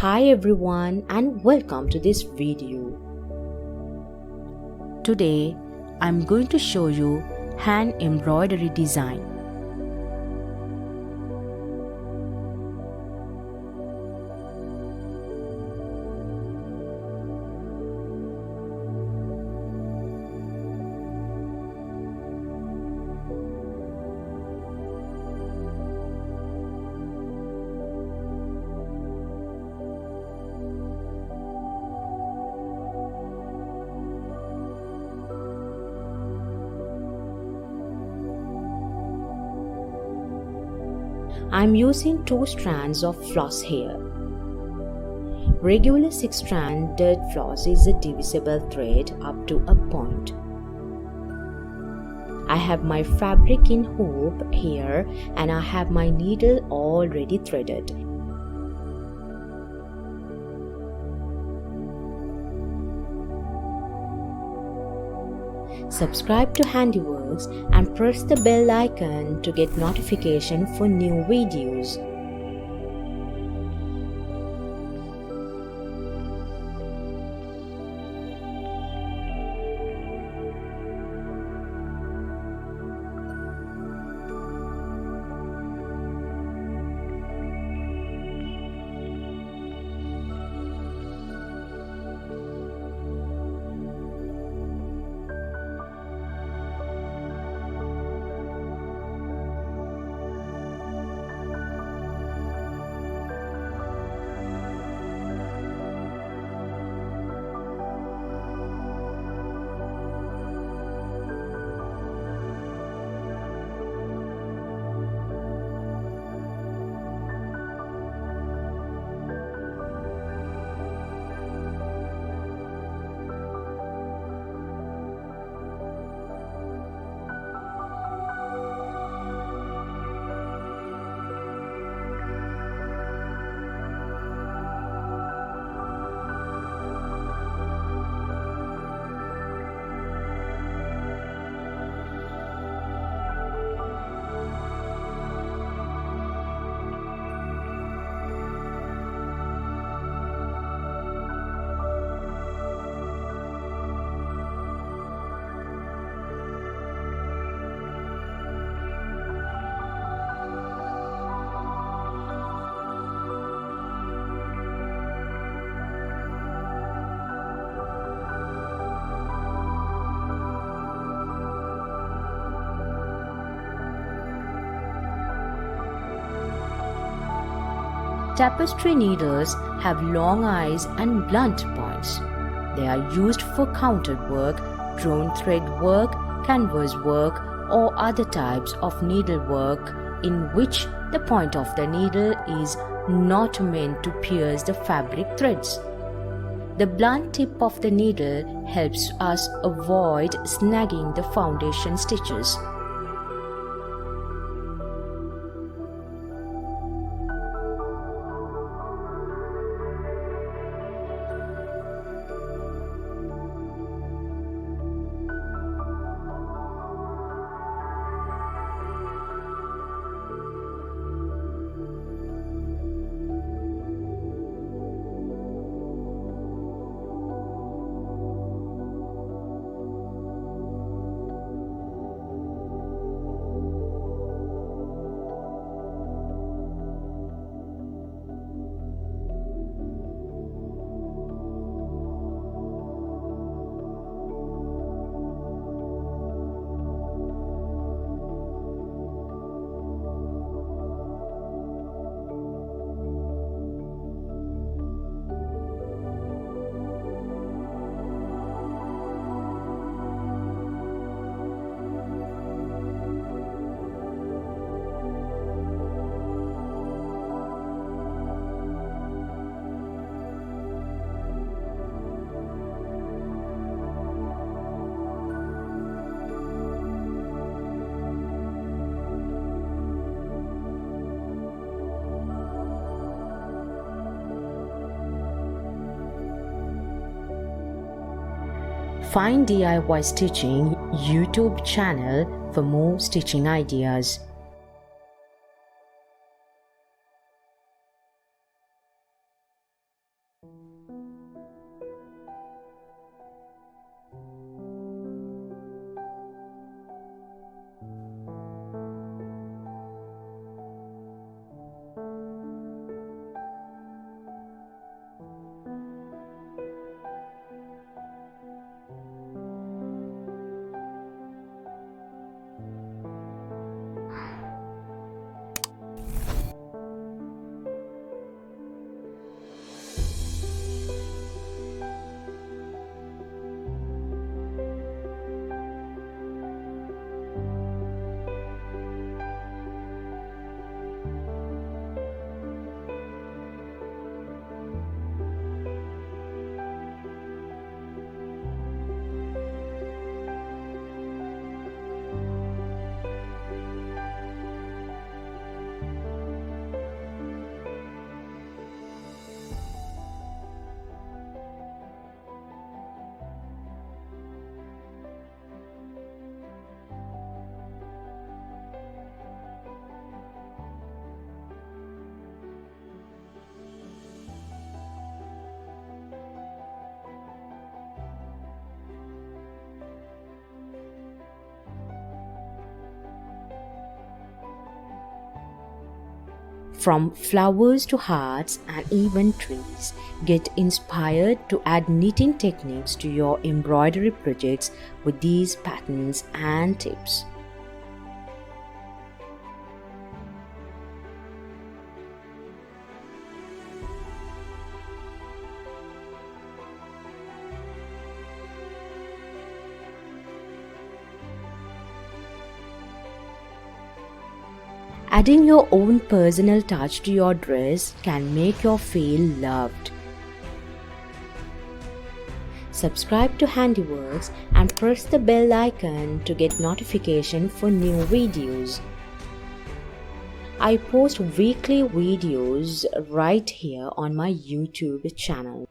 Hi everyone and welcome to this video. Today I'm going to show you hand embroidery design. I'm using 2 strands of floss here. Regular 6-stranded floss is a divisible thread up to a point. I have my fabric in hoop here and I have my needle already threaded. Subscribe to HandiWorks and press the bell icon to get notification for new videos. Tapestry needles have long eyes and blunt points. They are used for countered work, drawn thread work, canvas work, or other types of needlework in which the point of the needle is not meant to pierce the fabric threads. The blunt tip of the needle helps us avoid snagging the foundation stitches. Find DIY Stitching YouTube channel for more stitching ideas. From flowers to hearts and even trees, get inspired to add knitting techniques to your embroidery projects with these patterns and tips. Adding your own personal touch to your dress can make you feel loved. Subscribe to HandiWorks and press the bell icon to get notification for new videos. I post weekly videos right here on my YouTube channel.